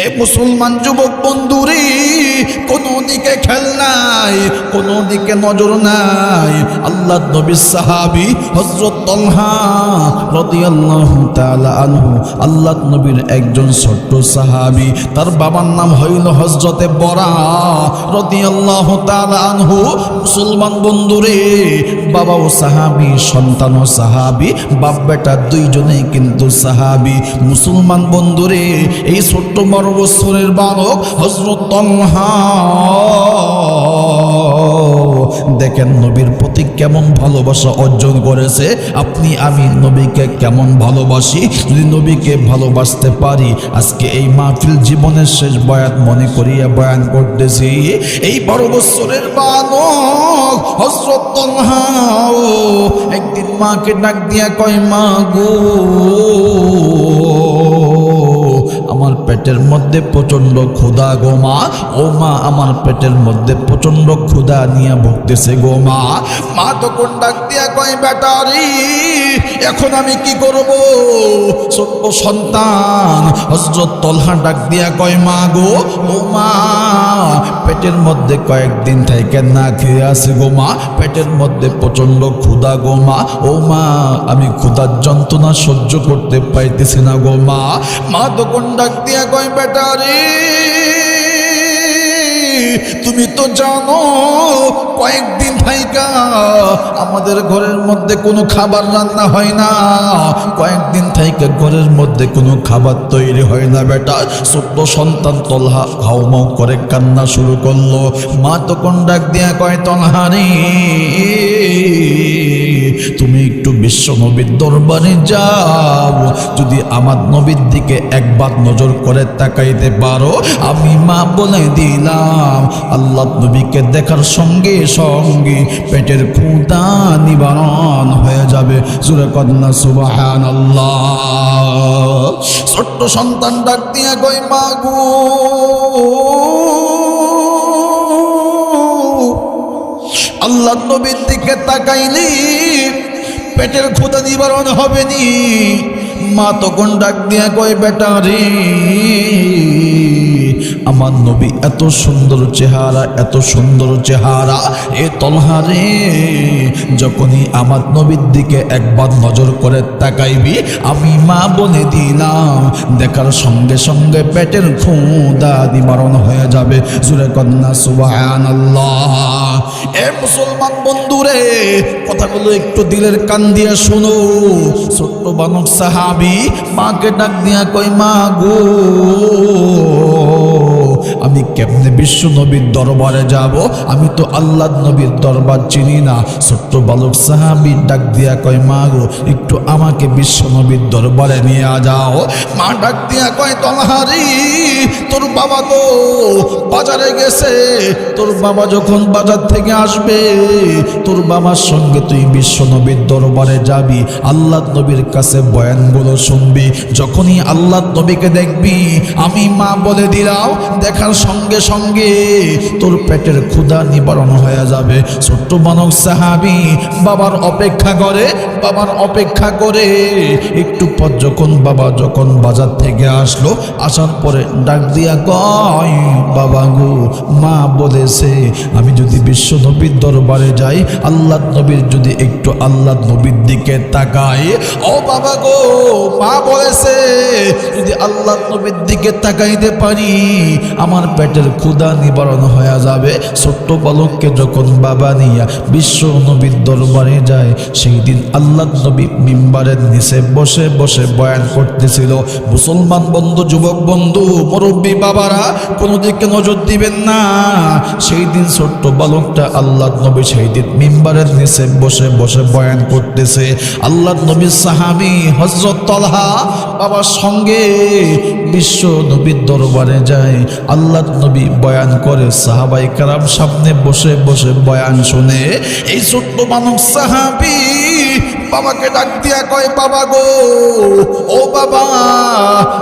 এ মুসলমান যুবক বন্ধুরে, কোনো দিকে খেয়াল নাই, কোনো দিকে নজর নাই। আল্লাহর নবীর সাহাবী হযরত তালহা রাদিয়াল্লাহু তাআলা আনহু, আল্লাহর নবীর একজন ছোট্ট সাহাবী, তার বাবার নাম হইল হযরতে বরা রাদিয়াল্লাহু তাআলা আনহু। মুসলমান বন্ধুরে, বাবাও সাহাবী, সন্তানও সাহাবী, বাপ বেটা দুইজনেই কিন্তু সাহাবী। মুসলমান বন্ধুরে, এই ছোট্ট 12 বছরের বালক হযরত তালহা, দেখেন নবীর প্রতি কেমন ভালোবাসা অর্জন করেছে। আপনি আমি নবীকে কেমন ভালোবাসি, যদি নবীকে ভালোবাসতে পারি, আজকে এই মাহফিল জীবনের শেষ বয়াত মনে করিয়া বয়ান করতেছি। এই 12 বছরের বালক হযরত তালহা একদিন মাকে ডাক দিয়া কয়, মা গো, আমার পেটের মধ্যে প্রচন্ড ক্ষুধা গো মা। ও মা, আমার পেটের মধ্যে প্রচন্ড ক্ষুধা নিয়ে ভুগতেছে গো মা। মা তখন ডাক দিয়া কয়, বেটা রে, এখন আমি কি করব? ছোট্ট সন্তান হযরত তালহা ডাক দিয়া কয়, মা গো, ও মা, পেটের মধ্যে কয়েকদিন থেকে না খেয়ে আছে গো মা, পেটের মধ্যে প্রচন্ড ক্ষুধা গো মা। ও মা, আমি ক্ষুধার যন্ত্রণা সহ্য করতে পাইতেছি না গো মা। মা তখন ডাক দিয়া কয়, বেটা রে, তুমি তো জানো কয়েকদিন থাইকা আমাদের ঘরের মধ্যে কোনো খাবার রান্না হয় না, কয়েকদিন থাইকা ঘরের মধ্যে কোনো খাবার তৈরি হয় না বেটা। ছোট্ট সন্তান তালহা হাউমাউ করে কান্না শুরু করলো। মা তখন ডাক দিয়া কয়, তালহা রে, তুমি একটু বিশ্ব নবীর দরবারে যাও, যদি আমার নবীর দিকে একবার নজর করে তাকাইতে পারো, আমি মা বলে দিলাম আল্লাহ নবীকে দেখার সঙ্গে সঙ্গে পেটের ক্ষুধা নিবারণ হয়ে যাবে। জোরে কন্যা সুবহানাল্লাহ। ছোট্ট সন্তান ডাক দিয়া কয়, মা গো, আল্লাহ নবীর দিকে তাকাইলে পেটের ক্ষুধা নিবারণ হবে নি। মা তখন ডাক দিয়া কয়, বেটা রে, আমার নবী এত সুন্দর চেহারা, এত সুন্দর চেহারা, এ তালহা রে, যখনই আমার নবীর দিকে একবার নজর করে তাকাইবি, আমি মা বলে দিলাম দেখার সঙ্গে সঙ্গে পেটের ক্ষুধা নিবারণ হয়ে যাবে। জোরে কন্যা সুবহানাল্লাহ। এ মুসলমান বন্ধুরে, কথাগুলো একটু দিলের কান দিয়ে শোনো। ছোট্ট বালক সাহাবী মাকে ডাক দিয়া কয়, মা গো, আমি কেমনে বিশ্ব নবীর দরবারে যাব? আমি তো আল্লাহ নবীর দরবার চিনি না। ছোট্ট বালক সাহাবী ডাক দিয়া কয়, মা গো, একটু আমাকে বিশ্ব নবীর দরবারে নিয়ে যাও। মা ডাক দিয়া কয়, তালহা রে, তোর বাবা তো বাজারে গেছে, তোর বাবা যখন বাজার থেকে আসবে, তোর বাবার সঙ্গে তুই বিশ্ব নবীর দরবারে যাবি, আল্লাহ নবীর কাছে বয়ানগুলো শুনবি। যখনই আল্লাহ নবীকে দেখবি, আমি মা বলে দিলাম দেখার সঙ্গে সঙ্গে তোর পেটের ক্ষুধা নিবারণ হয়ে যাবে। ছোট্ট বালক সাহাবী বাবার অপেক্ষা করে, বাবার অপেক্ষা করে একটু পর যখন বাবা যখন বাজার থেকে আসলো, আসার পরে ডাক দিয়া কয়, বাবা গো, মা বলেছে আমি যদি বিশ্ব নবীর দরবারে যাই, আল্লাহ নবীর যদি একটু আল্লাহ নবীর দিকে তাকাই, ও বাবা গো, মা বলেছে যদি আল্লাহ নবীর দিকে তাকাইতে পারি, আমার পেটের ক্ষুধা নিবারণ হয়ে যাবে। ছোট্ট বালককে যখন বাবা নিয়া বিশ্ব নবীর দরবারে যায়, সেই দিন আল্লাহ নবী মিম্বারের নিচে বসে বসে বয়ান করতেছিল। মুসলমান বন্ধু, যুবক বন্ধু, মুরব্বী বাবারা, কোনো দিকে নজর দিবেন না। সেই দিন ছোট্ট বালকটা আল্লাহ নবী সেই দিন মিম্বারের নিচে বসে বসে বয়ান করতেছে। আল্লাহ নবীর সাহাবী হযরত তালহা বাবার সঙ্গে বিশ্ব নবীর দরবারে যায়। আল্লাহ নবী বয়ান করে, সাহাবায়ে কেরাম সামনে বসে বসে বয়ান শুনে। এই ছোট্ট বালক সাহাবী বাবাকে ডাক দিয়া কয় বাবা গো, ও বাবা,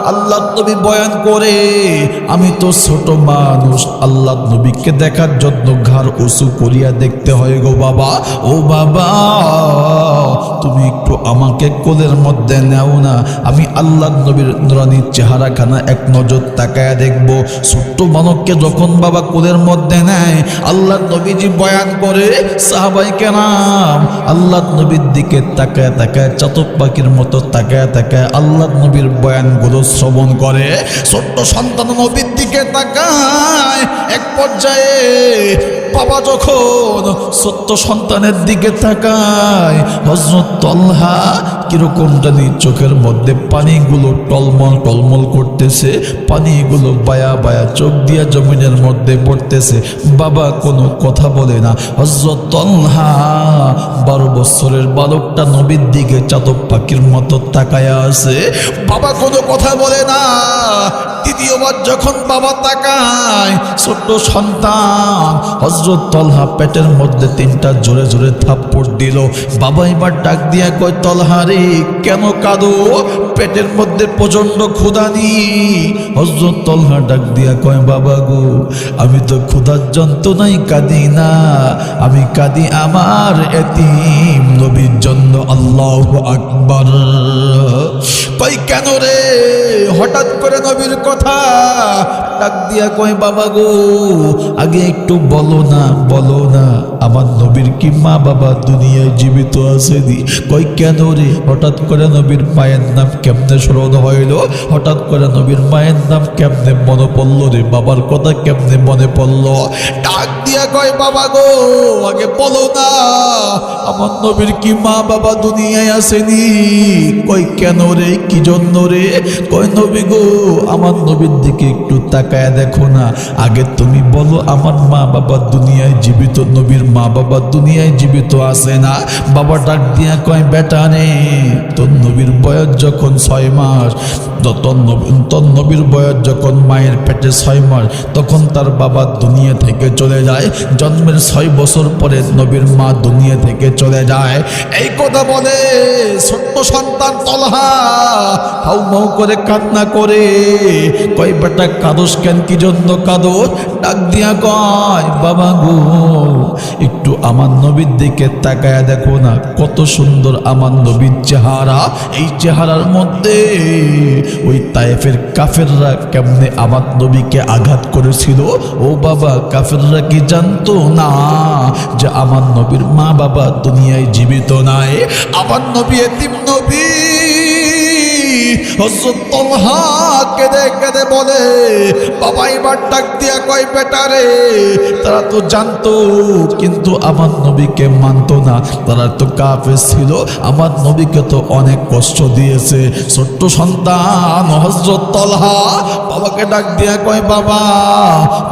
আল্লাহ নবী বয়ান করে আমি তো ছোট মানুষ, আল্লাহ নবীকে দেখার জন্য ঘাড় উঁচু করিয়া দেখতে হয় গো বাবা। ও বাবা, তুমি একটু আমাকে কোলের মধ্যে নেও না, আমি আল্লাহ নবীর নুরানি চেহারাখানা এক নজর তাকায়া দেখবো। ছোট্ট বালককে যখন বাবা কোলের মধ্যে নেয়, আল্লাহ নবীজি বয়ান করে সাহাবায়ে কেরাম আল্লাহ নবীর দিকে তাকায় তাকায় চাতক পাখির মতো তাকায় তাকায় আল্লাহ নবীর বয়ানগুলো শ্রবণ করে। ছোট্ট সন্তান নবীর দিকে তাকায়। এক পর্যায়ে বাবা যখন ছোট্ট সন্তানের দিকে তাকায়, হযরত তলহা কিরকম জানি চোখের মধ্যে পানিগুলো টলমল টলমল করতেছে, পানিগুলো বায়া বায়া চোখ দিয়া জমিনের মধ্যে পড়তেছে। বাবা কোনো কথা বলে না। হযরত তলহা 12 বছরের বালকটা নবীর দিকে চাতক পাখির মতো তাকায়া আছে, বাবা কোনো কথা বলে না। দ্বিতীয়বার যখন বাবা তাকায়, ছোট্ট সন্তান হযরত তলহা পেটের মধ্যে 3টা জোরে জোরে থাপ্পড় দিল। বাবা এবার ডাক দিয়া কয় তলহা রে, কেন কাঁদো? পেটের মধ্যে প্রচন্ড ক্ষুধানি। হযরত তলহা ডাক দিয়া কয় বাবা গো, আমি তো ক্ষুধার যন্ত্রণায় কাঁদি না, আমি কাঁদি আমার এতিম নবীর জন্য। আল্লাহু আকবার। কই কেন রে? হঠাৎ করে নবীর কথা ডাক দিয়া কয় বাবা গো, আগে একটু বলো না, বলো না আমার নবীর কি মা বাবা দুনিয়ায় জীবিত আছেনি? কই কেন রে? হঠাৎ করে নবীর মায়ের নাম কেমনে স্মরণ হইল? হঠাৎ করে নবীর মায়ের নাম কেমনে মনে পড়লো রে? বাবার কথা কেমনে মনে পড়লো? ডাক দিয়া কয় বাবা গো, আগে বলো না আমার নবীর কি মা বাবা দুনিয়ায় আসেনি? কই কেন রে? কি জন্য রে? কই নবী গো, আমার নবীর দিকে একটু তাকায় দেখো না, আগে তুমি বলো আমার মা বাবা দুনিয়ায় জীবিত? নবীর মা বাবা দুনিয়ায় জীবিত আছে না? বাবা ডাক দিয়া কয় বেটা রে, তোর নবীর বয়স যখন 6 মাস, তোর নবীর বয়স যখন মায়ের পেটে 6 মাস, তখন তার বাবা দুনিয়া থেকে চলে যায়। জন্মের 6 বছর পরে নবীর মা দুনিয়া থেকে চলে যায়। এই কথা বলে ছোট্ট সন্তান তলহা হাউমাউ করে কান্না করে। কয় বেটা কাঁদোস কেন? কি জন্য কাঁদোস? ডাক দিয়া কয় বাবা গো, একটু আমার নবীর দিকে তাকায়া দেখো না, কত সুন্দর আমার নবীর চেহারা। এই চেহারার মধ্যে ওই তায়েফের কাফেররা কেমনে আমার নবীকে আঘাত করেছিল। ও বাবা, কাফেররা কি জানতো না যে আমার নবীর মা বাবা দুনিয়ায় জীবিত নাই? আমার নবী এতিম নবী। হযরত তলহা কেঁদে কেঁদে বলে বাবা এবার ডাক দিয়া কয় বেটা রে, তারা তো জানতো কিন্তু আমার নবীকে মানতো না, তারা তো কাফের ছিল, আমার নবীকে তো অনেক কষ্ট দিয়েছে। ছোট্ট সন্তান হযরত তলহা বাবাকে ডাক দিয়া কয় বাবা,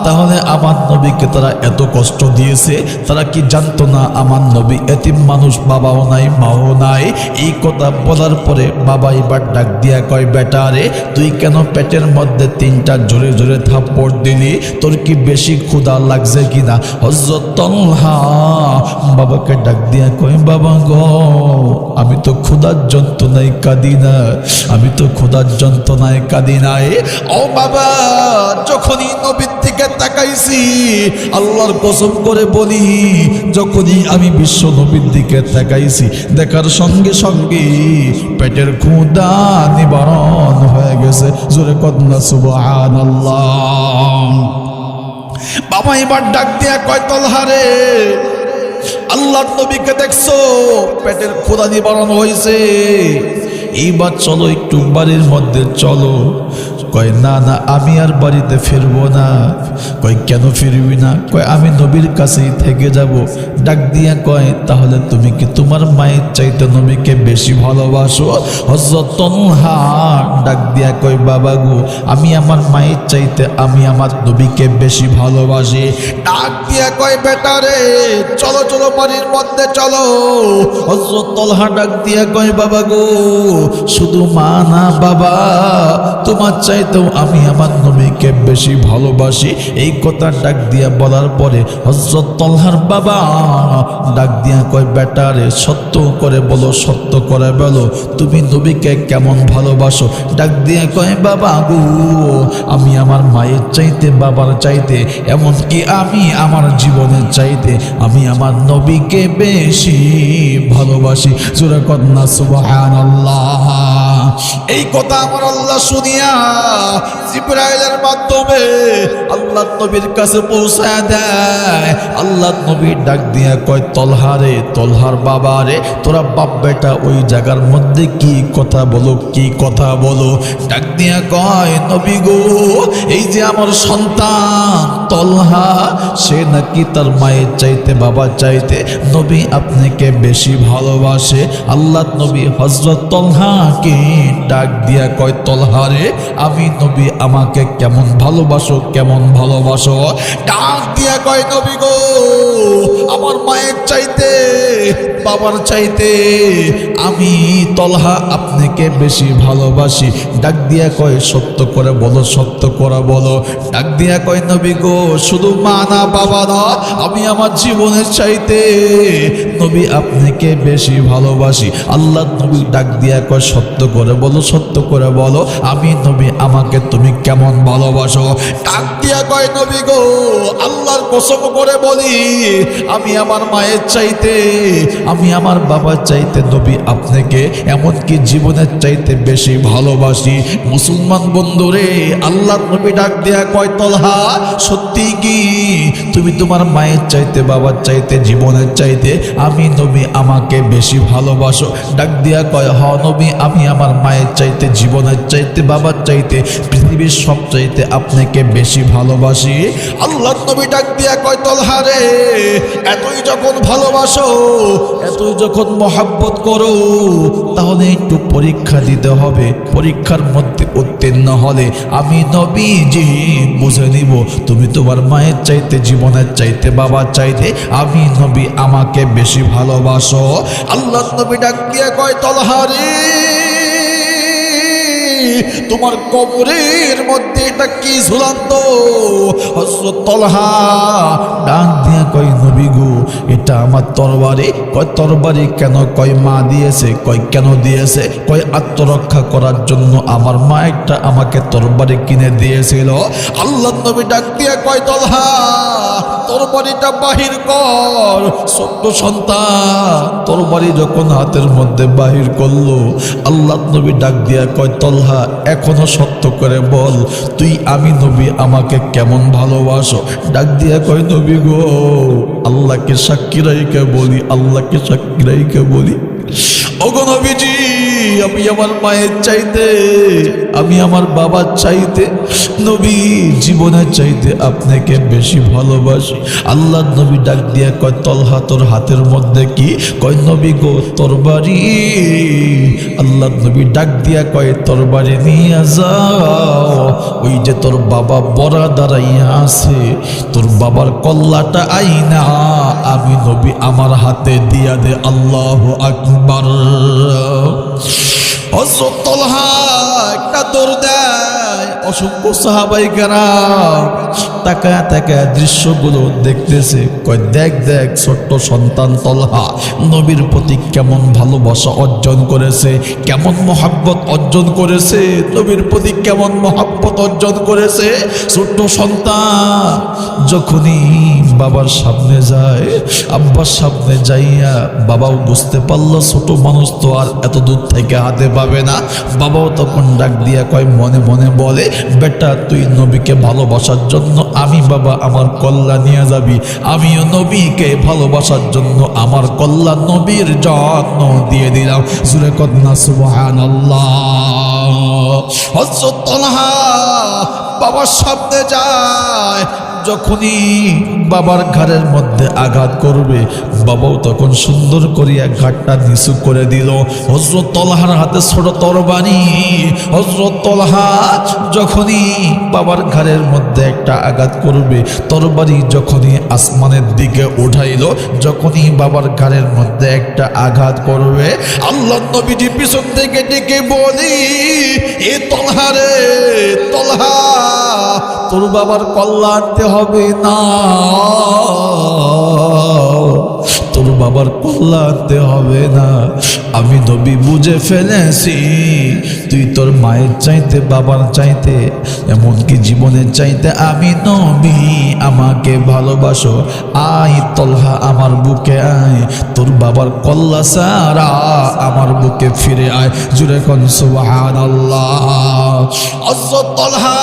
তাহলে আমার নবীকে তারা এত কষ্ট দিয়েছে, তারা কি জানতো না আমার নবী এতিম মানুষ, বাবাও নাই মাও নাই? এই কথা বলার পরে বাবা এবার ডাক দিয়া কয় বেটা রে, তুই কেন পেটের মধ্যে 3টা জোরে জোরে থাপ্পড় দিলি? তোর কি বেশি ক্ষুধা লাগছে কিনা? হযরত তলহা বাবাকে ডাক দিয়া কয় বাবা গো, আমি তো ক্ষুধার যন্ত্রণায় কাঁদি না, আমি তো ক্ষুধার যন্ত্রণায় কাঁদি নাই। ও বাবা, যখনই নবীর দিকে তাকাইছি, আল্লাহর কসম করে বলি, যখনই আমি বিশ্ব নবীর দিকে তাকাইছি, দেখার সঙ্গে সঙ্গে পেটের ক্ষুধা নিবারণ হয়ে গেছে। জোরে কন্যা সুবহানাল্লাহ। বাবা এবার ডাক দিয়া কয় তলহা রে, আল্লাহর নবীকে দেখছো, পেটের ক্ষুধা নিবারণ হয়েছে, এইবার চলো একটু বাড়ির মধ্যে চলো। কয় না না, আমি আর বাড়িতে ফিরবো না। কয় কেন ফিরবি না? কয় আমি নবীর কাছেই থেকে যাব। ডাক দিয়া কয় তাহলে তুমি কি তোমার মায়ের চাইতে নবীকে বেশি ভালোবাসো? হযরত তলহা ডাক দিয়া কয় বাবা গো, আমি আমার মায়ের চাইতে আমি আমার নবীকে বেশি ভালোবাসি। ডাক দিয়া কয় বেটা রে, চলো চলো বাড়ির মধ্যে চলো। হযরত তলহা ডাক দিয়া কয় বাবা গো, শুধু মা না বাবা, তোমার চাইতে চাইতেও আমি আমার নবীকে বেশি ভালোবাসি। এই কথা ডাক দিয়া বলার পরে হযরত তলহার বাবা ডাক দিয়া কয়, বেটা রে, সত্য করে বলো, সত্য করে বলো, তুমি নবীকে কেমন ভালোবাসো? ডাক দিয়া কয়, বাবা গো, আমি আমার মায়ের চাইতে, বাবার চাইতে, এমনকি আমি আমার জীবনের চাইতে আমি আমার নবীকে বেশি ভালোবাসি। সূরা কন্যা সুবহানাল্লাহ। এই কথা আমার আল্লাহ শুনিয়া জিবরাইলের মাধ্যমে আল্লাহ নবীর কাছে পৌঁছায় দেয়। আল্লাহ নবী ডাক দিয়া কয়, তলহা রে, তলহার বাবা রে, তোরা বাপ বেটা ওই জায়গার মধ্যে কি কথা বলো, কি কথা বলো? ডাক দিয়া কয়, নবী গো, এই যে আমার সন্তান তলহা, সে নাকি তার মায়ের চাইতে, বাবার চাইতে নবী আপনাকে বেশি ভালোবাসে। আল্লাহ নবী হযরত তলহাকে ডাক দিয়া কয়, তলহা রে, আমি নবী আমাকে কেমন ভালোবাসো, কেমন ভালোবাসো? ডাক দিয়া কয়, নবী গো, আমার মায়ের চাইতে, বাবার চাইতে আমি তলহা আপনাকে বেশি ভালোবাসি। ডাক দিয়া কয়, সত্য করে বলো, সত্য করে বলো। ডাক দিয়া কয়, নবী গো, শুধু মা না, বাবা না, আমি আমার জীবনের চাইতে নবী আপনাকে বেশি ভালোবাসি। আল্লাহ নবী ডাক দিয়া কয়, সত্য করে বলো, সত্য করে বলো, আমি নবী আমাকে তুমি কেমন ভালোবাসো? ডাক দিয়া কয়, নবী গো, আল্লাহর কসম করে বলি, আমি আমার মায়ের চাইতে, আমি আমার বাবার চাইতে নবী আপনাকে এমনকি জীবনের চাইতে বেশি ভালোবাসি। মুসলমান বন্ধুরে, আল্লাহ নবী ডাক দিয়া কয়, তলহা, সত্যি কি তুমি তোমার মায়ের চাইতে, বাবার চাইতে, জীবনের চাইতে আমি নবী আমাকে বেশি ভালোবাসো? ডাক দিয়া কয়, হ নবী, আমি আমার মায়ের চাইতে, জীবনের চাইতে, বাবার চাইতে, পৃথিবীর সব চাইতে আপনাকে বেশি ভালোবাসি। আল্লাহ নবী ডাক দিয়া কয়, তলহা রে, এতই যখন ভালোবাসো, এতই যখন মহাব্বত করো, তাহলে একটু পরীক্ষা দিতে হবে। পরীক্ষার মধ্যে উত্তীর্ণ হলে আমি নবীজি বুঝে নিব তুমি তোমার মায়ের চাইতে, জীবনের চাইতে, বাবার চাইতে আমি নবী আমাকে বেশি ভালোবাসো। আল্লাহ নবী ডাক দিয়া কয়, তলহা রে, তোমার কবরের মধ্যে এটা কি ঝুলান্ত? হযরত তলহা ডাক দিয়া কয়, নবী গো, এটা আমার তরবারি। কয়, তরবারি কেন? কয়, মা দিয়েছে। কয়, কেন দিয়েছে? কয়, আত্মরক্ষা করার জন্য আমার মা একটা আমাকে তরবারি কিনে দিয়েছিল। আল্লাহ নবী ডাক দিয়া কয়, তলহা, তরবারিটা বাহির কর। ছোট্ট সন্তান তরবারি যখন হাতের মধ্যে বাহির করলো, আল্লাহ নবী ডাক দিয়া কয়, তলহা, এখনো সত্য করে বল, তুই, আমি নবী আমাকে কেমন ভালোবাসো? ডাক দিয়া কয়, নবী গো, আল্লাহকে সাক্ষী রাইখা বলি, আল্লাহকে সাক্ষী রাইখা বলি, ওগো নবীজি, আমি আমার মায়ের চাইতে, আমি আমার বাবার চাইতে নবী জীবনের চাইতে আপনাকে বেশি ভালোবাসি। আল্লাহ নবী ডাক দিয়া কয়, তলহা, তোর হাতের মধ্যে কি? কয়, নবী গো, তরবারি। আল্লাহ নবী ডাক দিয়া কয়, তরবারি নিয়ে যাও, ওই যে তোর বাবা বড়া দাঁড়াইয়া আছে, তোর বাবার কল্লাটা আইনা আমি নবী আমার হাতে দিয়া দে। আল্লাহু আকবার। হযরত তলহা একটা দৌড় দেয়, অসংখ্য সাহাবায়ে কেরাম তাকায় তাকায় দৃশ্যগুলো দেখতেছে। কয়, দেখ দেখ, ছোট্ট সন্তান তলহা নবীর প্রতি কেমন ভালোবাসা অর্জন করেছে, কেমন মহাব্বত অর্জন করেছে, নবীর প্রতি কেমন মহাব্বত অর্জন করেছে। ছোট্ট সন্তান যখনই বাবার সামনে যায়, আব্বার সামনে যাইয়া বাবাও বুঝতে পারলো ছোট মানুষ তো আর এত দূর থেকে হাতে পাবে না। বাবাও তখন ডাক দিয়া কয়, মনে মনে বলে, বেটা, তুই নবীকে ভালোবাসার জন্য আমি বাবা আমার কল্লা নিয়ে যাবি, আমিও নবীকে ভালোবাসার জন্য আমার কল্লা নবীর যত্ন দিয়ে দিলাম। জোরে কন্যা সুবহানাল্লাহ। হযরত তলহা বাবার সামনে যায়, যখনই বাবার ঘাড়ের মধ্যে আঘাত করবে, বাবাও তখন সুন্দর করিয়া ঘাটটা নিচু করে দিল। হযরত তলহার হাতে ছোট তরবারি। হযরত তলহা যখনই বাবার ঘাড়ের মধ্যে একটা আঘাত করবে, তরবারি যখনই আসমানের দিকে উঠাইল, যখনই বাবার ঘাড়ের মধ্যে একটা আঘাত করবে, আল্লাহ নবীজি পিছন থেকে ডেকে বলি, এ তলহা রে তলহা, তোর বাবার কল্লা আনতে হবে না, তোর বাবার কল্লা আনতে হবে না। আমি নবী বুঝে ফেলেছি তুই তোর মায়ের চাইতে, বাবার চাইতে, এমনকি জীবনের চাইতে আমি নবী, আমাকে ভালোবাসো। আয় তলহা আমার বুকে আয়, তোর বাবার কল্লা সারা আমার বুকে ফিরে আয়। জুড়ে কোন সুবহানাল্লাহ। হযরত তলহা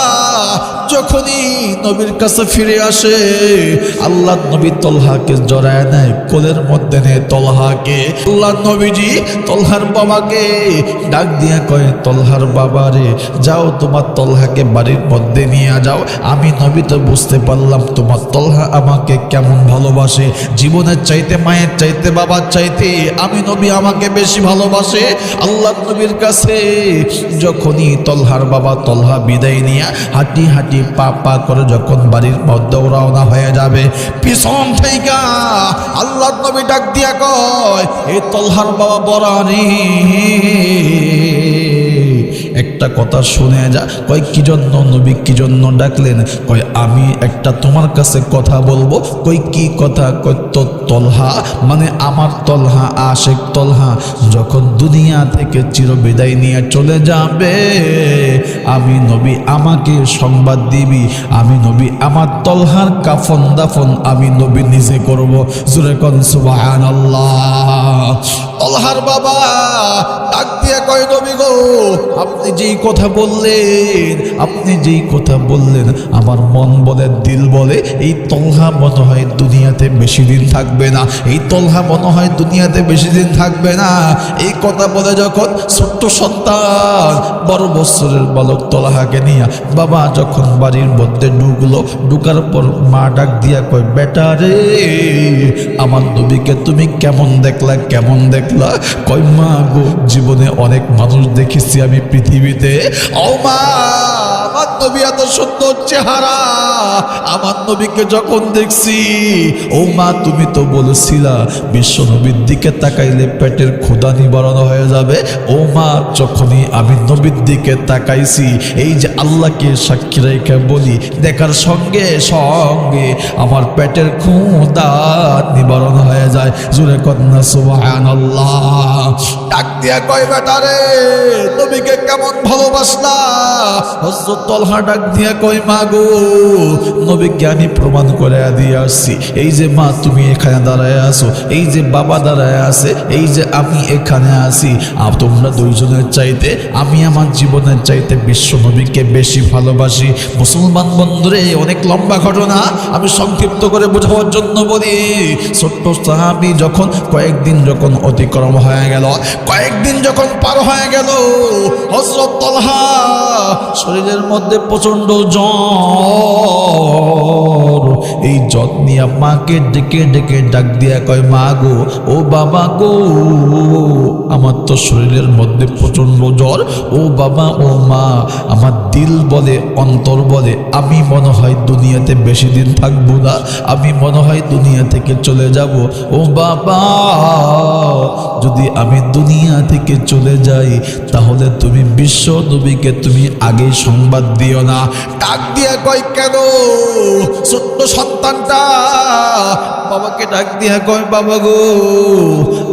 যখনই নবীর কাছে ফিরে আসে, আল্লাহ নবী তলহাকে জড়ায় নেয়, কোলের মধ্যে নেয় তলহাকে। আল্লাহ নবীজি তলহার বাবাকে ডাক দিয়া কয়, তলহার বাবা রে, যাও তোমার তলহাকে বাড়ির মধ্যে নিয়ে যাও। আমি নবী তো বুঝতে পারলাম তোমার তলহা আমাকে কেমন ভালোবাসে, জীবনের চাইতে, মায়ের চাইতে, বাবার চাইতে আমি নবী আমাকে বেশি ভালোবাসে। আল্লাহ নবীর কাছে যখনই তলহার বাবা তলহা বিদায় নিয়ে হাঁটি হাঁটি পা পা করে যখন বাড়ির মধ্যে রওনা হয়ে যাবে, পিছন থেকে আল্লাহ নবী ডাক দিয়া কয়, এই তলহার বাবা বরানি, একটা কথা শুনে যা। কয় কি জন্য নবী, কি জন্য ডাকলেন? কয় আমি একটা তোমার কাছে কথা বলবো। কই কি কথা? কয় তো তলহা, মানে আমার তলহা, আশেক তলহা যখন দুনিয়া থেকে চিরবিদায় নিয়ে চলে যাবে, আমি নবী আমাকে সংবাদ দিবি, আমি নবী আমার তলহার কাফন দাফন আমি নবী নিজে করব। জোরে কোন সুবহানাল্লাহ। তলহার বাবা ডাক দিয়ে কয়, নবী গো, আপনি যেই কথা বললেন, আপনি যেই কথা বললেন, আমার মন বলে, দিল বলে, এই তলহা মনে হয় দুনিয়াতে বেশি দিন থাকবে না, এই তলহা মনে হয় দুনিয়াতে বেশি দিন থাকবে না। এই কথা বলে যখন ছোট্ট সন্তান 12 বছরের বালক তলহাকে নিয়ে বাবা যখন বাড়ির মধ্যে ঢুকলো, ঢুকার পর মা ডাক দিয়া কয়, বেটা রে, আমার নবীকে তুমি কেমন দেখলা, কেমন দেখলা? কয় মা গো, জীবনে অনেক মানুষ দেখেছি আমি পৃথিবীতে, ও মা, আমার নবী এত সুন্দর চেহারা, আমার নবীকে যখন দেখছি, ও মা তুমি তো বলেছিলা বিশ্ব নবীর দিকে তাকাইলে পেটের ক্ষুধা নিবারণ হয়ে যাবে। ও মা, যখনই আমি নবীর দিকে তাকাইছি, এই যে আল্লাহকে সাক্ষী রেখে বলি, দেখার সঙ্গে সঙ্গে আমার পেটের ক্ষুধা নিবারণ হয়ে যায়। জোরে কন্যা সুবহানাল্লাহ। ডাক দিয়া কয়, বেটা রে, নবীকে কেমন ভালোবাসলা? হযরত তলহা ডাক দিয়া কয়, মা গো, নবীকে আমি প্রমাণ করে দিয়ে আসছি। এই যে মা তুমি এখানে দাঁড়ায় আছো, এই যে বাবা দাঁড়ায় আছে, এই যে আমি এখানে আছি, আর তোমরা দুইজনের চাইতে আমি আমার জীবনের চাইতে বিশ্ব নবীকে বেশি ভালোবাসি। মুসলমান বন্ধুরে, অনেক লম্বা ঘটনা, আমি সংক্ষিপ্ত করে বোঝাবার জন্য বলি। ছোট্ট সাহাবী যখন কয়েকদিন যখন অতিক্রম হয়ে গেল, কয়েকদিন যখন পার হয়ে গেল, হযরত তলহা শরীরের মধ্যে প্রচন্ড জ্বর। এই জ্বর নিয়ে মাকে ডেকে ডেকে ডাক দিয়া কয়, মা গো, ও বাবা গো, আমার তো শরীরের মধ্যে প্রচন্ড জ্বর, ও বাবা, ও মা, আমার দিল বলে, অন্তর বলে, আমি মনে হয় দুনিয়াতে বেশি দিন থাকবো না, আমি মনে হয় দুনিয়া থেকে চলে যাব। ও বাবা, যদি আমি দুনিয়া থেকে চলে যাই, তাহলে তুমি বিশ্ব নবীকে তুমি আগে সংবাদ দিও না। ডাক দিয়া কয়, কেন? ছোট্ট সন্তানটা বাবাকে ডাক দিয়া কয়, বাবা গো,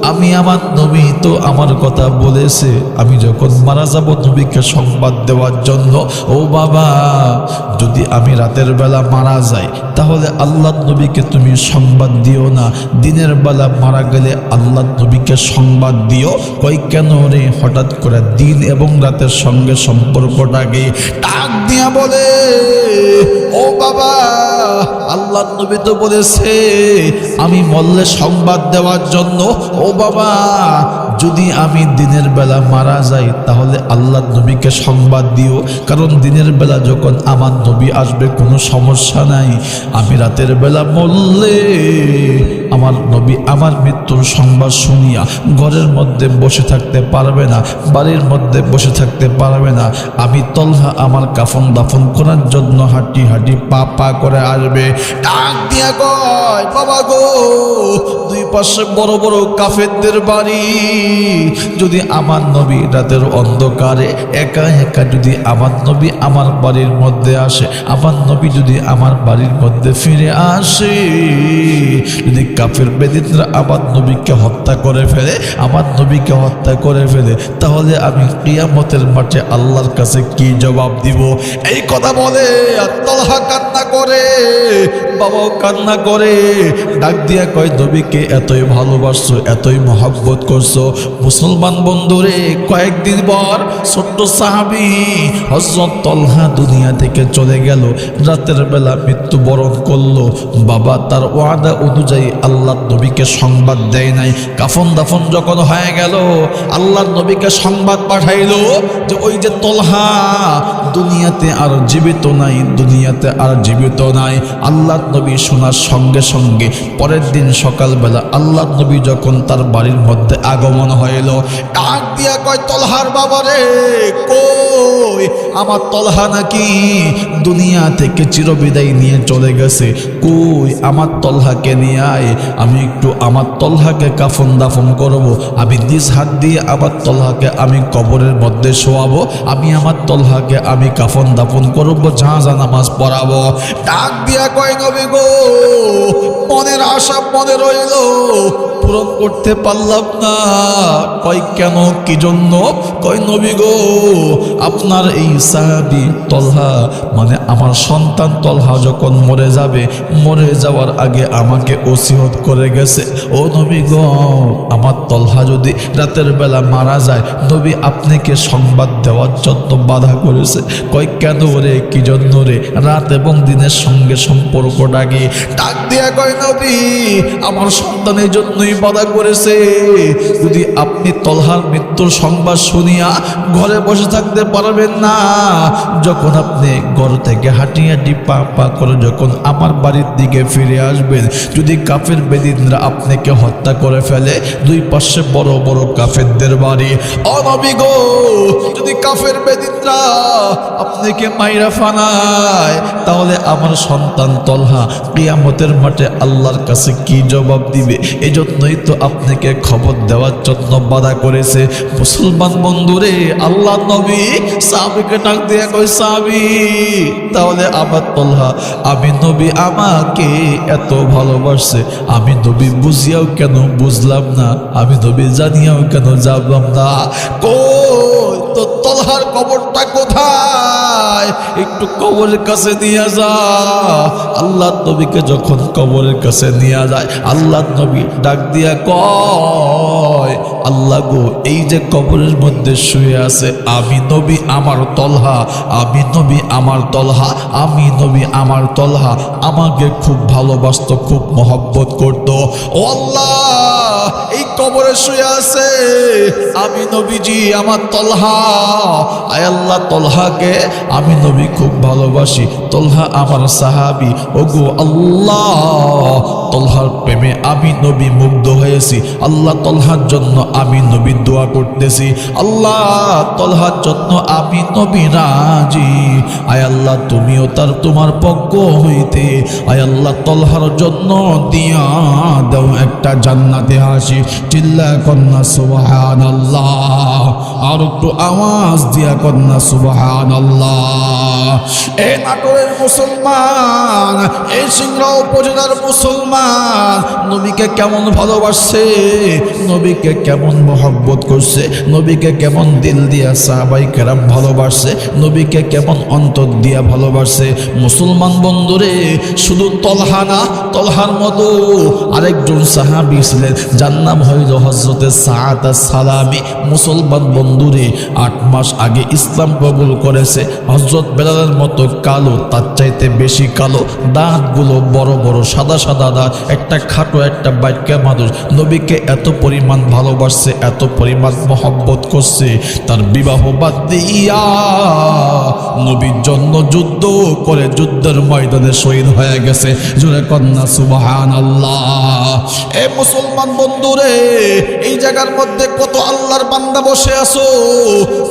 আমি আমার নবী তো আমার কথা বলেছে, আমি যখন মারা যাব নবীকে সংবাদ দেওয়ার জন্য। ও বাবা, যদি আমি রাতের বেলা মারা যাই, তাহলে আল্লাহ নবীকে তুমি সংবাদ দিও না, দিনের বেলা মারা গেলে আল্লাহ নবীকে সংবাদ দিও। কই কেন রে? হঠাৎ করে দিন এবং রাতের সঙ্গে সম্পর্কটাকে ডাক দিয়া বলে, ও বাবা, আল্লাহ নবী তো বলেছে আমি মরলে সংবাদ দেওয়ার জন্য। ও বাবা, যদি আমি দিনের বেলা মারা যাই তাহলে আল্লাহ নবীকে সংবাদ দিও, কারণ দিনের বেলা যখন আমার নবী আসবে কোনো সমস্যা নাই। আমি রাতের বেলা মরলে আমার নবী আমার মৃত্যুর সংবাদ শুনিয়া ঘরের মধ্যে বসে থাকতে পারবে না, বাড়ির মধ্যে বসে থাকতে পারবে না। আমি তলহা আমার কাফন দাফন করার জন্য হাঁটি হাঁটি পা পা করে আসবে। ডাক দিয়া কয়, বাবা গো, দুই পাশে বড় বড় কাফেরদের বাড়ি, যদি আমার নবী রাতের অন্ধকারে একা একা যদি আমার নবী আমার বাড়ির মধ্যে আসে, আমার নবী যদি আমার বাড়ির মধ্যে ফিরে আসে, যদি কাফের বেদিনরা আমার নবীকে হত্যা করে ফেলে, আমার নবীকে হত্যা করে ফেলে, তাহলে আমি কিয়ামতের মাঠে আল্লাহর কাছে কি জবাব দিব? এই কথা বলে আর তলহা কান্না করে, বাবাও কান্না করে। ডাক দিয়া কয়, নবীকে এতই ভালোবাসছো, এতই মহব্বত করছো। মুসলমান বন্ধুরে, কয়েকদিন পর ছোট্ট সাহাবী হযরত তলহা দুনিয়া থেকে চলে গেল, রাতের বেলা মৃত্যুবরণ করলো। বাবা তার ওয়াদা অনুযায়ী আল্লাহ নবীকে সংবাদ দেয় নাই। কাফন দাফন যখন হয়ে গেল, আল্লাহ নবীকে সংবাদ পাঠাইলো যে ওই যে তলহা দুনিয়াতে আর জীবিত নাই, দুনিয়াতে আর জীবিত নাই। আল্লাহ নবী শোনার সঙ্গে সঙ্গে পরের দিন সকালবেলা আল্লাহ নবী যখন তার বাড়ির মধ্যে আগমন হইল, ডাক দিয়া কয়, তলহার বাবারে কই? আমার তলহা নাকি দুনিয়া থেকে চিরবিদায় নিয়ে চলে গেছে, কই আমার তলহাকে নিয়ে আয়, আমি একটু আমার তলহাকে কাফন দাফন করব, আমি নিজ হাত দিয়ে আমার তলহাকে আমি কবরের মধ্যে শোয়াবো, আমি আমার তলহাকে আমি কাফন দাফন করবো, জানাজা নামাজ পড়াবো। ডাক দিয়া কয়, নবী গো, মনের আশা মনে রইল, পূরণ করতে পারলাম না। কয় কেন, কি জন্য? কয় নবী গো, আপনার এই সাহাবী তলহা মানে আমার সন্তান তলহা যখন মরে যাবে, মরে যাওয়ার আগে আমাকে ওসিয়ত করে গেছে, ও নবী গো, আমার তলহা যদি রাতের বেলা মারা যায়, নবী আপনাকে সংবাদ দেওয়ার জন্য বাধা করেছে। কয় কেন রে, কি জন্য রে? রাত এবং দিনের সঙ্গে সম্পর্কটা কি? ডাক দিয়া কয়, নবী আমার সন্তানের জন্যই বাধা করেছে। যদি আপনি তলহার মৃত্যুর সংবাদ শুনিয়া ঘরে বসে থাকতে পারবেন না, যখন আপনি ঘর থেকে হাঁটি হাঁটি পা পা করে যখন আমার বাড়ির দিকে ফিরে আসবেন, যদি কাফের বেদিনরা আপনাকে হত্যা করে ফেলে, দুই পাশে বড় বড় কাফেরদের বাড়ি, ও নবী গো, যদি কাফের বেদিনরা আপনাকে মাইরা ফানায়, তাহলে আমার সন্তান তলহা কিয়ামতের মাঠে আল্লাহর কাছে কি জবাব দিবে? এই জন্যই তো আপনাকে খবর দেওয়ার জন্য বাধা করেছে। মুসলমান বন্ধুরে, আল্লাহ নবী সাহাবীকে ডাক দিয়ে কই, সাহাবী, তাহলে আমার তলহা, আমি নবী আমাকে এত ভালোবাসছে, আমি নবী বুঝিয়াও কেন বুঝলাম না, আমি নবী জানিয়াও কেন জানলাম না? কই তো তলহার কবরটা কোথায়? একটু কবরের কাছে নিয়ে যা। আল্লাহ নবীকে যখন কবরের কাছে নিয়ে যায়, আল্লাহ নবী ডাক দিয়া কয়, আল্লাহ গো, এই যে কবরের মধ্যে শুয়ে আছে আমি নবী আমার তলহা, আমি নবী আমার তলহা, আমি নবী আমার তলহা আমাকে খুব ভালোবাসতো, খুব মহব্বত করতো। ও আল্লাহ, এই কবরে শুয়ে আছে আমি নবীজি আমার তলহা, আয় আল্লাহ, তলহাকে আমি নবী খুব ভালোবাসি, তলহা আমার সাহাবী, ওগো আল্লাহ, তলহার প্রেমে আমি নবী মুগ্ধ হয়েছি। আল্লাহ, তলহার জন্য আমি নবী দোয়া করতেছি, আল্লাহ, তলহার জন্য আমি নবী রাজি। আয় আল্লাহ, তুমিও তার তোমার পক্ষ হইতে আয় আল্লাহ তলহার জন্য দিয়া দাও একটা জান্নাতে হাসি। চিল্লা কন্যা সুবহানাল্লাহ, আর একটু আওয়াজ দিয়া কন্যা সুবহানাল্লাহ। এই নাটোরের মুসলমান, এই সিংড়া উপজেলার মুসলমান নবীকে কেমন ভালোবাসছে, নবীকে কেমন মহব্বত করছে, নবীকে কেমন দিল দিয়া সাহাবায়ে কেরাম ভালোবাসছে, নবীকে কেমন অন্তর দিয়া ভালোবাসছে। মুসলমান বন্ধুরে, শুধু তলহা না, তলহার মতো আরেকজন সাহাবী ছিলেন, যার নাম হইল হযরতে সাআদ আস-সালামী। মুসলমান বন্ধুরে, 8 মাস আগে ইসলাম কবুল করেছে। হযরত বেলাল বেলালের মতো কালো, তার চাইতে বেশি কালো, দাঁতগুলো বড় বড়, সাদা সাদা দাঁত, একটা খাটো একটা বাইকা মানুষ নবীকে এত পরিমাণ ভালোবাসছে, এত পরিমাণ মহব্বত করছে, তার বিবাহ বাদ দিয়া নবীর জন্য যুদ্ধ করে যুদ্ধের ময়দানে শহীদ হয়ে গেছে। জোরে কন্যা সুবহানাল্লাহ। এ মুসলমান বন্ধুরে, এই জায়গার মধ্যে কত আল্লাহর বান্দা বসে আছো,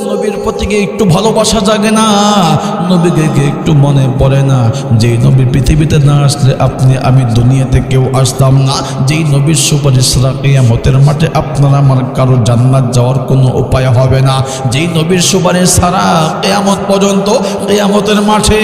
নবীর প্রতি একটু ভালোবাসা জাগে না? নবীকে একটু মনে পড়ে না? যেই নবী পৃথিবীতে না আসলে আপনি আমি দুনিয়াতে কেউ আসতাম না। যেই নবীর সুপারিশ ছাড়া কিয়ামতের মাঠে আপনার আমার কারো জান্নাত যাওয়ার কোনো উপায় হবে না। যেই নবীর সুপারিশ ছাড়া কিয়ামত পর্যন্ত, কিয়ামতের মাঠে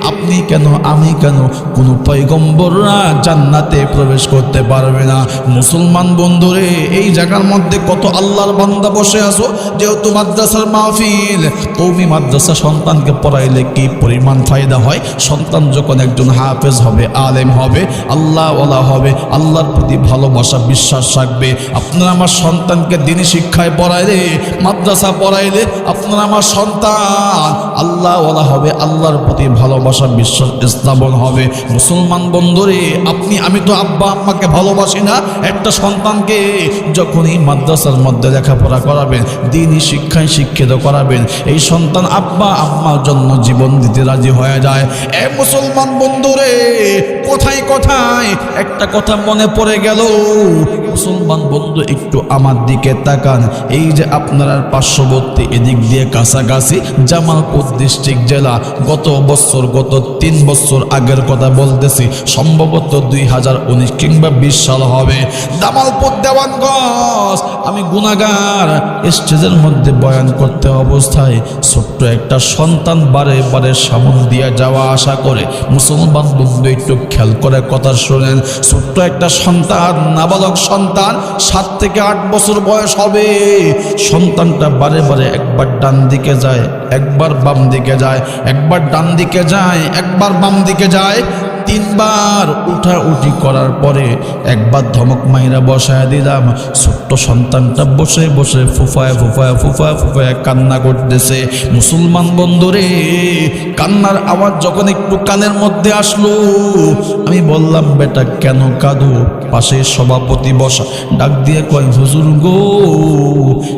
আপনি কেন আমি কেন কোনো পয়গম্বররা জান্নাতে প্রবেশ করতে পারবে না। মুসলমান বন্ধুরে, এই জায়গার মধ্যে কত আল্লাহর বান্দা বসে আছো। যেহেতু মাদ্রাসার মাহফিল, কওমি মাদ্রাসা সন্তানকে পড়াইলে কি পরিমাণ ফায়দা হয়। সন্তান যখন একজন হাফেজ হবে, আলেম হবে, আল্লাহওয়ালা হবে, আল্লাহর প্রতি ভালোবাসা বিশ্বাস রাখবে। আপনারা আমার সন্তানকে দ্বীনি শিক্ষায় পড়াইলে, মাদ্রাসা পড়াইলে আপনার আমার সন্তান আল্লাহওয়ালা হবে, আল্লাহর প্রতি ভালোবাসা বিশ্বাস স্থাপন হবে। মুসলমান বন্ধুরে, আপনি আমি তো আব্বা আম্মাকে ভালোবাসি না। একটা সন্তানকে যখনই মাদ্রাসার মধ্যে লেখাপড়া করাবেন, দ্বীনি শিক্ষায় শিক্ষিত করাবেন, এই সন্তান আব্বা আম্মার জন্য জীবন দিতে রাজি হয়ে যায়। এ মুসলমান বন্ধুরে, কোথায় কোথায় একটা কথা মনে পড়ে গেল। মুসলমান বন্ধু, একটু আমার দিকে তাকান। এই যে আপনার পার্শ্ববর্তী এদিক দিয়ে কাছাকাছি জামালপুর ডিস্ট্রিক্ট জেলা, গত 3 বছর আগের কথা বলতেছি, সম্ভবত 2019 কিংবা 20 সাল হবে। জামালপুর দেওয়ানগঞ্জ, আমি গুনাহগার, স্টেজের মধ্যে বয়ান করতে অবস্থায় ছোট্ট একটা সন্তান বারে বারে সামন দিয়ে যাওয়া আসা করে। মুসলমান বন্ধু, একটু খেয়াল করে কথা শোনেন। ছোট্ট একটা সন্তান, নাবালক সন্তান, 7 থেকে 8 বছর বয়স হবে। সন্তানটা বারে বারে একবার ডান দিকে যায়, একবার বাম দিকে যায়, একবার ডান দিকে যায়, একবার বাম দিকে যায়। 3 বার উঠা উঠি করার পরে একবার ধমক মাইরা বসায় দিলাম। ছোট্ট সন্তানটা বসে বসে ফুফায় ফুফায় ফুফায় ফুফায় কান্না করতেছে। মুসলমান বন্ধুরে, কান্নার আওয়াজ যখন একটু কানের মধ্যে আসলো, আমি বললাম, বেটা কেন কাঁদো? পাশে সভাপতি বসা, ডাক দিয়ে কয়, হুজুর গো,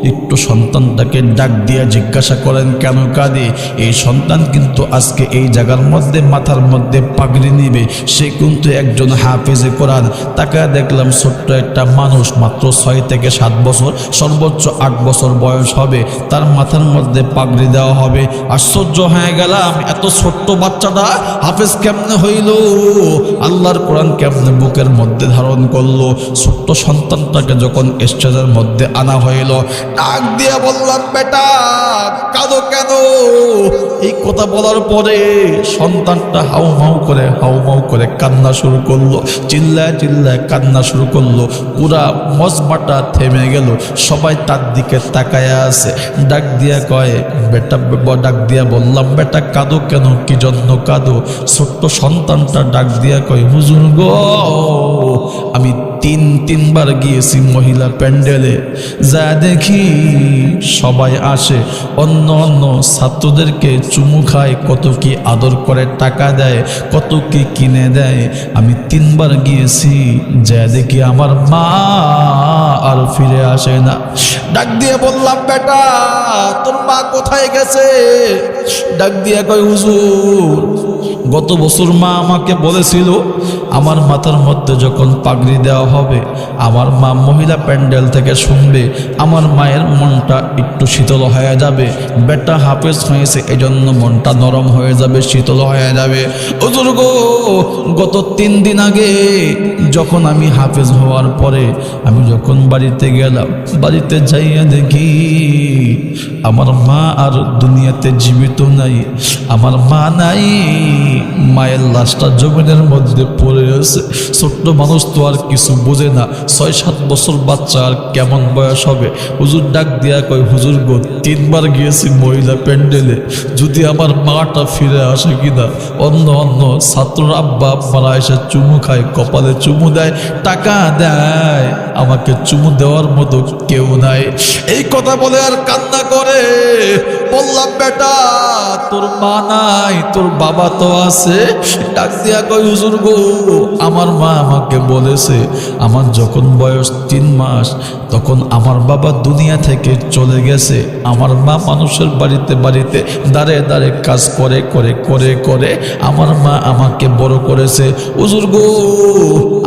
একটু সন্তানটাকে ডাক দিয়ে জিজ্ঞাসা করেন কেন কাঁদে। এই সন্তান কিন্তু আজকে এই জায়গার মধ্যে মাথার মধ্যে পাগড়ি নিবে, সে কিন্তু একজন হাফেজে কোরআন। তাকে দেখলাম ছোট্ট একটা মানুষ, মাত্র 6 থেকে 7 বছর, সর্বোচ্চ 8 বছর বয়স হবে, তার মাথার মধ্যে পাগড়ি দেওয়া হবে। আশ্চর্য হয়ে গেলাম, এত ছোট্ট বাচ্চাটা হাফেজ কেমনে হইল? আল্লাহর কোরআন কেমনে বুকের মধ্যে ধারণ করলো? ছোট্ট সন্তানটাকে যখন স্টেজের মধ্যে আনা হইল, ডাক দিয়ে বললাম, বেটা কাঁদো কেন? এই কথা বলার পরে সন্তানটা হাউমাউ করে কান্না শুরু করলো, চিল্লায় চিল্লায় কান্না শুরু করলো। পুরা মজমাটা থেমে গেল, সবাই তার দিকে তাকায়া আছে। ডাক দিয়া কয়, বেটা, ডাক দিয়া বললাম, বেটা কাঁদো কেন? কি জন্য কাঁদো? ছোট্ট সন্তানটা ডাক দিয়া কয়, হুজুর গো, আমি 3বার গিয়েছি মহিলা প্যান্ডেলে, যা দেখি সবাই আসে, অন্য অন্য ছাত্রদেরকে চুমু খায়, কত কি আদর করে টাকা দেয়, কত কি কিনে দেয়। আমি 3বার গিয়েছি, যা দেখি আমার মা আর ফিরে আসে না। ডাক দিয়ে বললাম, বেটা তোর মা কোথায় গেছে? ডাক দিয়ে কয়, হুজুর গত বছর মা আমাকে বলেছিল, আমার মাথার মধ্যে যখন পাগড়ি দেওয়া হবে, আমার মা মহিলা প্যান্ডেল থেকে শুনবে, আমার মায়ের মনটা একটু শীতল হয়ে যাবে। বেটা হাফেজ হয়েছে, এই জন্য মনটা নরম হয়ে যাবে, শীতল হয়ে যাবে। হুজুর গো, গত 3 দিন আগে যখন আমি হাফেজ হওয়ার পরে আমি যখন বাড়িতে গেলাম, বাড়িতে যাইয়া দেখি আমার মা আর দুনিয়াতে জীবিত নাই। আমার মা নাই, মায়ের লাশটা জমিনের মধ্যে পড়ে আছে। ছোট্ট মানুষ তো আর কিছু বোঝে না, 6-7 বছর বাচ্চা, আর কেমন বয়স হবে। হুজুর ডাক দিয়া কয়, হুজুর গো 3 বার গিয়েছি মহিলা প্যান্ডেলে, যদি আমার মাটা ফিরে আসে কিনা। অন্য অন্য ছাত্ররা আব্বা আব্বারা এসে চুমু খায়, কপালে চুমু দেয়, টাকা দেয়, আমাকে চুমু দেওয়ার মতো কেউ নাই। এই কথা বলে আর কান্না করে। বললাম, বেটা তোর মা নাই, তোর বাবা তো আছে। ডাক দিয়া কয়, হুজুর গো আমার মা আমাকে বলেছে আমার যখন বয়স 3 মাস তখন আমার বাবা দুনিয়া থেকে চলে গেছে। আমার মা মানুষের বাড়িতে বাড়িতে দাঁড়ে দাঁড়ে কাজ করে করে করে করে আমার মা আমাকে বড় করেছে। হুজুর গো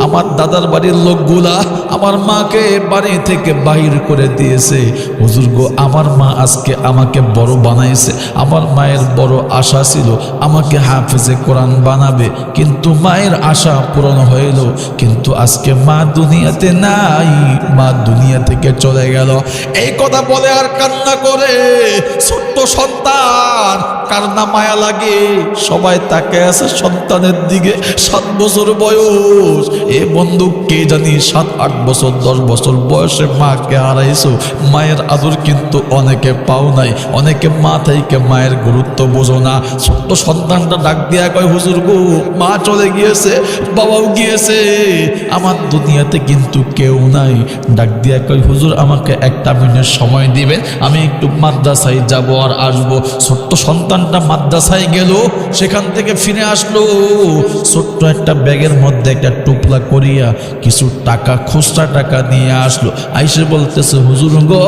আমার দাদার বাড়ির লোকগুলা আমার মাকে বাড়ি থেকে বাহির করে দিয়েছে। হুজুর গো আমার মা আজকে আমাকে বড় বানাইছে। আমার মায়ের বড় আশা ছিল আমাকে হাফেজে কোরআন বানাবে, কিন্তু মায়ের আশা পূরণ হইল। কিন্তু আজকে মা দুনিয়াতে নাই, মা দুনিয়া থেকে চলে গেল। এই কথা বলে আর কান্না করে। ছোট্ট সন্তান, কার না মায়া লাগে? সবাই তাকে আছে সন্তানের দিকে। 7 বছর বয়স। এ বন্ধু কে জানি 7-8 বছর 10 বছর বয়সে মাকে হারাইছো। মায়ের আদর কিন্তু অনেকে পাও নাই, অনেকে মা থেকে মায়ের গুরুত্ব বোঝো না। ছোট্ট সন্তানটা ডাক দিয়া কয়, হুজুর গো মা চলে গিয়েছে, বাবাও গিয়েছে, আমার দুনিয়াতে কিন্তু কেউ নাই। ডাক দিয়া কয়, হুজুর আমাকে 1 মিনিট সময় দিবেন, আমি একটু মাদ্রাসায় যাব আর আসবো। ছোট্ট সন্তানটা মাদ্রাসায় গেল, সেখান থেকে ফিরে আসলো। ছোট্ট একটা ব্যাগের মধ্যে একটা টুপলা করিয়া কিছু টাকা, খুচরা টাকা নিয়ে আসলো। আইসে বলতেছে, হুজুর গো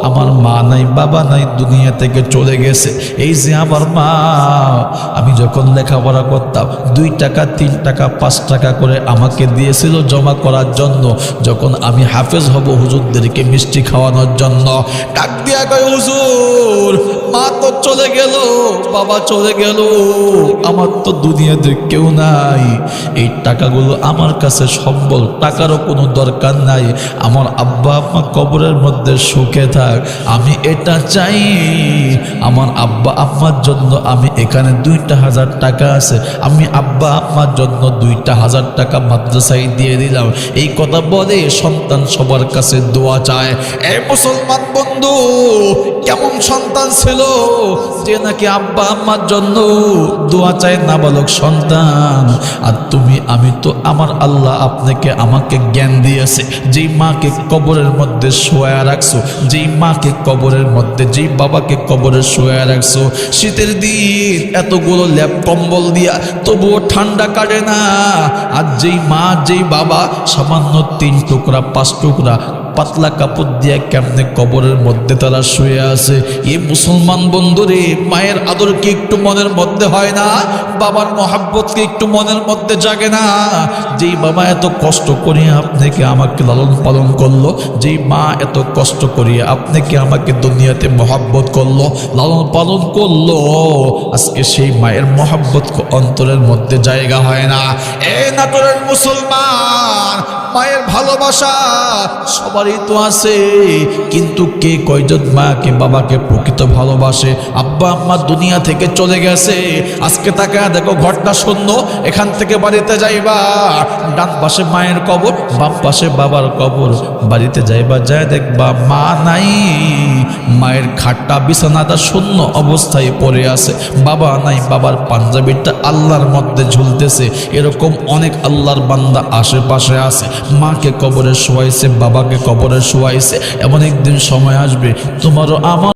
আমার মা নাই, বাবা নাই, দুনিয়া থেকে চলে গেছে। এই যে আমার মা, আমি যখন লেখাপড়া করতাম 2 টাকা 3 টাকা 5 টাকা করে আমাকে দিয়েছিল জমা করার জন্য, যখন আমি হাফেজ হব হুজুরদেরকে মিষ্টি খাওয়ানোর জন্য। ডাক দিয়া কয়, হুজুর মা তো চলে গেল, বাবা চলে গেল, আমার তো দুনিয়াতে কেউ নাই। এই টাকাগুলো আমার কাছে সম্বল, টাকারও কোনো দরকার নাই। আমার আব্বা আম্মা কবরের মধ্যে সুখে থাক, আমি এটা চাই। আমার আব্বা আম্মার জন্য আমি এখানে 2,000 টাকা আছে, আমি আব্বা আম্মার জন্য 2,000 টাকা মাদ্রাসায় দিয়ে দিলাম। এই কথা বলে সন্তান সবার কাছে দোয়া চায়। এই মুসলমান বন্ধু, কেমন সন্তান ছিল যে নাকি আব্বা আম্মার জন্য দোয়া চায় নাবালক সন্তান। আর তুমি আমি তো আমার আল্লাহ আপনাকে আমাকে জ্ঞান দিয়েছে। যেই মাকে কবরের মধ্যে শোয়া রাখছো, যেই মাকে কবরের মধ্যে, যেই বাবাকে কবরে শোয়া রাখছো, শীতের দিন এতগুলো ল্যাপ কম্বল দিয়া তবুও ঠান্ডা কাটে না। আর যেই মা যেই বাবা সামান্য 3 টুকরা 5 টুকরা পাতলা কাপড় দিয়া কেমনে কবরের মধ্যে তারা শুয়ে আছে। এই মুসলমান বন্ধুরে, মায়ের আদর কি একটু মনের মধ্যে হয় না? বাবার মহাব্বত কি একটু মনের মধ্যে জাগে না? যেই বাবা এত কষ্ট করিয়া আপনাকে আমাকে লালন পালন করলো, যেই মা এত কষ্ট করিয়া আপনাকে আমাকে দুনিয়াতে মহাব্বত করলো, লালন পালন করলো, আজকে সেই মায়ের মহাব্বত অন্তরের মধ্যে জায়গা হয় না। এ নাটোরের মুসলমান, মায়ের ভালোবাসা সবারই তো আছে, কিন্তু কে কয়জন মাকে বাবাকে প্রকৃত ভালোবাসে? আব্বা আম্মা দুনিয়া থেকে চলে গেছে, আজকে তাকে দেখো ঘরটা শূন্য। এখান থেকে বাড়িতে যাইবা, ডান পাশে মায়ের কবর, বাম পাশে বাবার কবর। বাড়িতে যাইবা, যায় দেখবা মা নাই, মায়ের খাটটা বিছানাটা শূন্য অবস্থায় পড়ে আছে, বাবা নাই, বাবার পাঞ্জাবিটা আল্লাহর মধ্যে ঝুলতেছে। এরকম অনেক আল্লাহর বান্দা আশেপাশে আছে, মাকে কবরে শোয়াইছে, বাবাকে কবরে শোয়াইছে। এমন একদিন সময় আসবে তোমারও আমার